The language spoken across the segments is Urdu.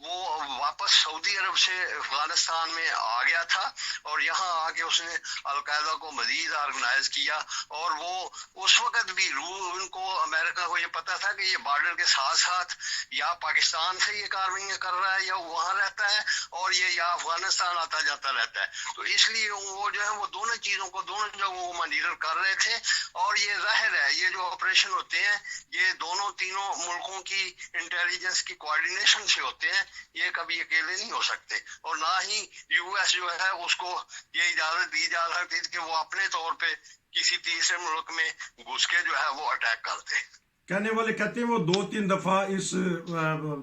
وہ واپس سعودی عرب سے افغانستان میں آ گیا تھا اور یہاں آ کے اس نے القاعدہ کو مزید آرگنائز کیا. اور وہ اس وقت بھی ان کو امریکہ کو یہ پتا تھا کہ یہ بارڈر کے ساتھ ساتھ یا پاکستان سے یہ کاروائیاں کر رہا ہے یا وہاں رہتا ہے اور یہ یا افغانستان آتا جاتا رہتا ہے. تو اس لیے وہ جو ہے وہ دونوں چیزوں کو دونوں جگہوں کو مانیٹر کر رہے تھے. اور یہ ظاہر ہے یہ جو آپریشن ہوتے ہیں یہ دونوں تینوں ملکوں کی انٹیلیجنس کی کوآرڈینیشن سے ہوتے ہیں. یہ کبھی اکیلے نہیں ہو سکتے اور نہ ہی یو ایس جو ہے اس کو یہ اجازت دی جا سکتی کہ وہ اپنے طور پہ کسی تیسرے ملک میں گھس کے جو ہے وہ اٹیک کرتے. کہنے والے کہتے ہیں وہ 2-3 دفعہ اس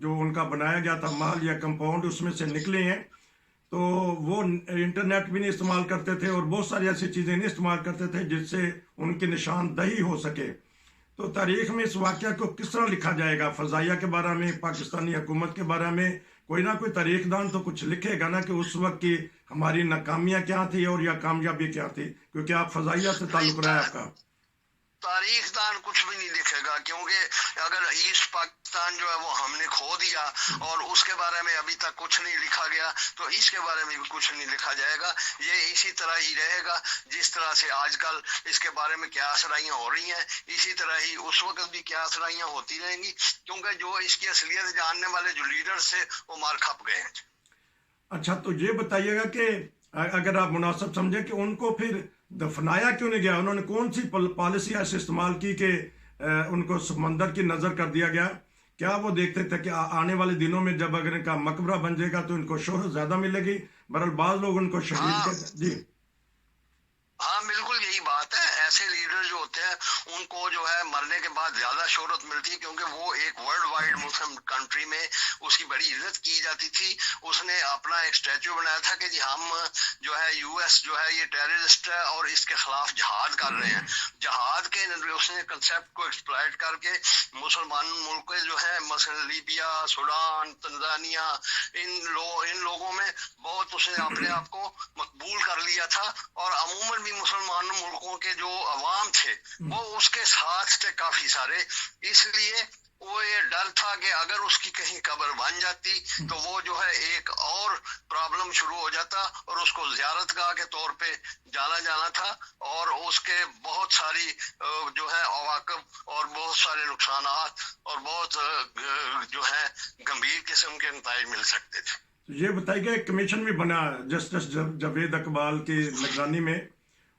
جو ان کا بنایا گیا تھا محل یا کمپاؤنڈ اس میں سے نکلے ہیں تو وہ انٹرنیٹ بھی نہیں استعمال کرتے تھے اور بہت ساری ایسی چیزیں نہیں استعمال کرتے تھے جس سے ان کی نشاندہی ہو سکے. تو تاریخ میں اس واقعہ کو کس طرح لکھا جائے گا؟ فضائیہ کے بارے میں پاکستانی حکومت کے بارے میں کوئی نہ کوئی تاریخ دان تو کچھ لکھے گا نا کہ اس وقت کی ہماری ناکامیاں کیا تھی اور یا کامیابی کیا تھی، کیونکہ آپ فضائیہ سے تعلق رہا ہے آپ کا. تاریخ دان کچھ بھی نہیں لکھے گا کیونکہ اگر ایسٹ پاکستان جو ہے وہ ہم نے کھو دیا اور اس کے بارے میں ابھی تک کچھ نہیں لکھا گیا تو اس کے بارے میں بھی کچھ نہیں لکھا جائے گا. یہ اسی طرح ہی رہے گا جس طرح سے آج کل اس کے بارے میں کیا سرائیاں ہو رہی ہیں اسی طرح ہی اس وقت بھی کیا سرائیاں ہوتی رہیں گی کیونکہ جو اس کی اصلیت جاننے والے جو لیڈرز تھے وہ مار کھپ گئے ہیں. اچھا تو یہ بتائیے گا کہ اگر آپ مناسب سمجھیں کہ ان کو پھر دفنایا کیوں نہیں گیا؟ انہوں نے کون سی پالیسی ایسے استعمال کی کہ ان کو سمندر کی نظر کر دیا گیا؟ کیا وہ دیکھتے تھے کہ آنے والے دنوں میں جب اگر ان کا مقبرہ بن جائے گا تو ان کو شہرت زیادہ ملے گی؟ بہرحال بعض لوگ ان کو شہید کہتے جی. ہاں بالکل یہی بات ہے. ایسے لیڈر جو ہوتے ہیں ان کو جو ہے مرنے کے بعد زیادہ شہرت ملتی ہے کیونکہ وہ ایک ورلڈ وائڈ مسلم کنٹری میں اس کی بڑی عزت کی جاتی تھی. اس نے اپنا ایک اسٹیچو بنایا تھا کہ جی ہم جو ہے یو ایس جو ہے یہ ٹیررسٹ ہے اور اس کے خلاف جہاد کر رہے ہیں. جہاد کے اس نے کنسیپٹ کو ایکسپلائٹ کر کے مسلمان ملک جو ہے مثلا لیبیا، سوڈان، تنزانیہ ان لوگوں میں بہت اس نے اپنے آپ کو مقبول کر لیا تھا اور عموماً بھی مسلمان ملکوں کے جو عوام تھے وہ اس کے ساتھ تھے کافی سارے. اس لیے وہ یہ ڈر تھا کہ اگر اس کی کہیں قبر بن جاتی تو وہ جو ہے ایک اور پرابلم شروع ہو جاتا اور اس کو زیارت گاہ کے طور پہ جانا تھا اور اس کے بہت ساری جو ہے عواقب اور بہت سارے نقصانات اور بہت جو ہے گمبھیر قسم کے نتائج مل سکتے تھے. یہ بتائیے کہ ایک کمیشن بھی بنا جسٹس جاوید اقبال کی نگرانی میں،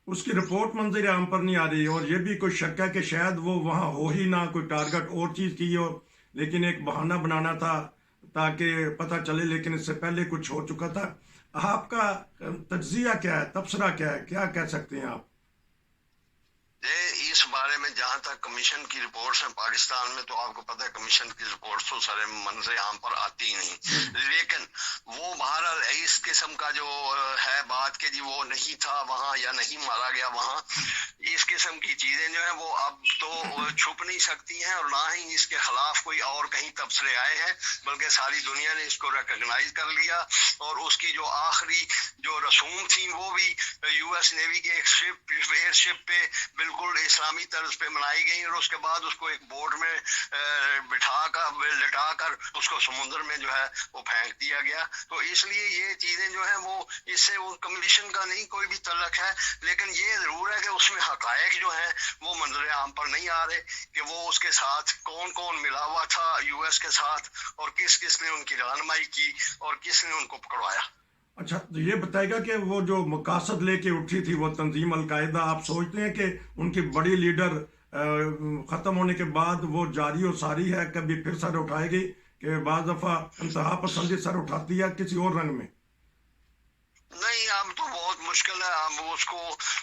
اس کی رپورٹ منظر عام پر نہیں آ رہی اور یہ بھی کوئی شک ہے کہ شاید وہ وہاں ہو ہی نہ، کوئی ٹارگٹ اور چیز کی ہو لیکن ایک بہانہ بنانا تھا تاکہ پتہ چلے، لیکن اس سے پہلے کچھ ہو چکا تھا. آپ کا تجزیہ کیا ہے، تبصرہ کیا ہے، کیا کہہ سکتے ہیں آپ؟ اس بارے میں جہاں تک کمیشن کی رپورٹس ہیں پاکستان میں تو آپ کو پتہ ہے کمیشن کی رپورٹس تو سارے منظر عام پر آتی ہی نہیں. لیکن وہ بہرحال اس قسم کا جو ہے بات کہ جی وہ نہیں تھا وہاں یا نہیں مارا گیا وہاں، اس قسم کی چیزیں جو ہیں وہ اب تو چھپ نہیں سکتی ہیں اور نہ ہی اس کے خلاف کوئی اور کہیں تبصرے آئے ہیں بلکہ ساری دنیا نے اس کو ریکگنائز کر لیا. اور اس کی جو آخری جو رسوم تھیں وہ بھی یو ایس نیوی کے ایک ایئر شپ پہ بالکل اسلامی طرز پہ منائی گئی اور اس کے بعد اس کو ایک بوٹ میں لٹا کر اس کو سمندر میں جو ہے وہ پھینک دیا گیا. تو اس لیے یہ چیزیں جو ہیں وہ اس سے وہ کمیشن کا نہیں کوئی بھی تعلق ہے، لیکن یہ ضرور ہے کہ اس میں حقائق جو ہیں وہ منظر عام پر نہیں آ رہے کہ وہ اس کے ساتھ کون کون ملا ہوا تھا یو ایس کے ساتھ اور کس کس نے ان کی رہنمائی کی اور کس نے ان کو پکڑوایا. اچھا تو یہ بتائے گا کہ وہ جو مقاصد لے کے اٹھی تھی وہ تنظیم القاعدہ، آپ سوچتے ہیں کہ ان کی بڑی لیڈر ختم ہونے کے بعد وہ جاری و ساری ہے، کبھی پھر سر اٹھائے گی کہ بعض دفعہ انتہا پسندی سر اٹھاتی ہے کسی اور رنگ میں؟ نہیں اب تو بہت مشکل ہے. اب اس کو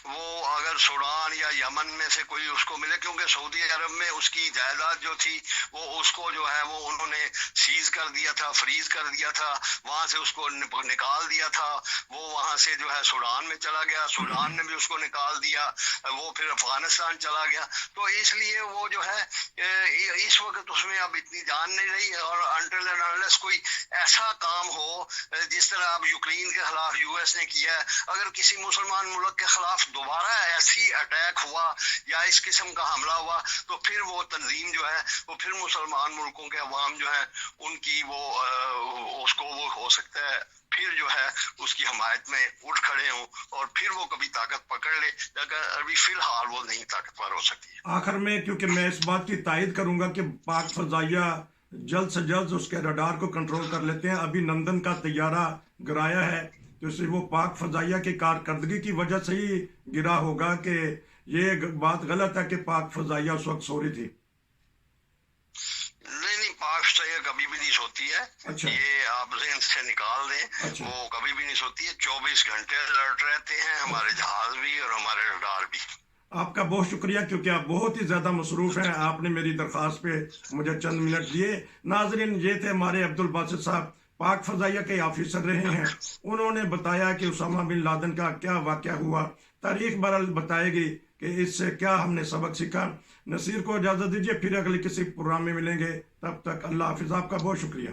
وہ اگر سوڈان یا یمن میں سے کوئی اس کو ملے کیونکہ سعودی عرب میں اس کی جائیداد جو تھی وہ اس کو جو ہے وہ انہوں نے سیز کر دیا تھا، فریز کر دیا تھا، وہاں سے اس کو نکال دیا تھا. وہ وہاں سے جو ہے سوڈان میں چلا گیا، سوڈان نے بھی اس کو نکال دیا، وہ پھر افغانستان چلا گیا. تو اس لیے وہ جو ہے اس وقت اس میں اب اتنی جان نہیں رہی. اور انٹل اینڈ انلیس کوئی ایسا کام ہو جس طرح اب یوکرین کے خلاف یو ایس نے کیا ہے، اگر اگر کسی مسلمان ملک کے خلاف دوبارہ ایسی اٹیک ہوا یا اس قسم کا حملہ ہوا تو پھر وہ تنظیم جو ہے وہ پھر مسلمان ملکوں کے عوام جو ہے ان کی وہ اس کو وہ ہو سکتا ہے پھر جو ہے اس کی حمایت میں اٹھ کھڑے ہوں اور پھر وہ کبھی طاقت پکڑ لے، لیکن ابھی فی الحال وہ نہیں طاقتور ہو سکتی ہے۔ آخر میں کیونکہ میں اس بات کی تائید کروں گا کہ پاک فضائیہ جلد سے جلد اس کے رڈار کو کنٹرول کر لیتے ہیں۔ ابھی لندن کا طیارہ گرایا ہے تو اس وہ پاک فضائیہ کی کارکردگی کی وجہ سے ہی گرا ہوگا کہ یہ بات غلط ہے کہ پاک فضائیہ اس وقت سو رہی تھی؟ نہیں، پاک فضائیہ کبھی بھی نہیں سوتی ہے۔ اچھا، یہ آپ ذہن سے نکال دیں، اچھا، وہ کبھی بھی نہیں سوتی ہے، 24 گھنٹے الرٹ رہتے ہیں ہمارے جہاز بھی اور ہمارے رڈار بھی۔ آپ کا بہت شکریہ کیونکہ آپ بہت ہی زیادہ مصروف ہیں، آپ نے میری درخواست پہ مجھے چند منٹ دیے۔ ناظرین، یہ تھے ہمارے عبدالباسط صاحب، پاک فضائیہ کے آفیسر رہے ہیں۔ انہوں نے بتایا کہ اسامہ بن لادن کا کیا واقعہ ہوا، تاریخ برحال بتائے گی کہ اس سے کیا ہم نے سبق سیکھا۔ نصیر کو اجازت دیجیے، پھر اگلے کسی پروگرام میں ملیں گے، تب تک اللہ حافظ۔ آپ کا بہت شکریہ۔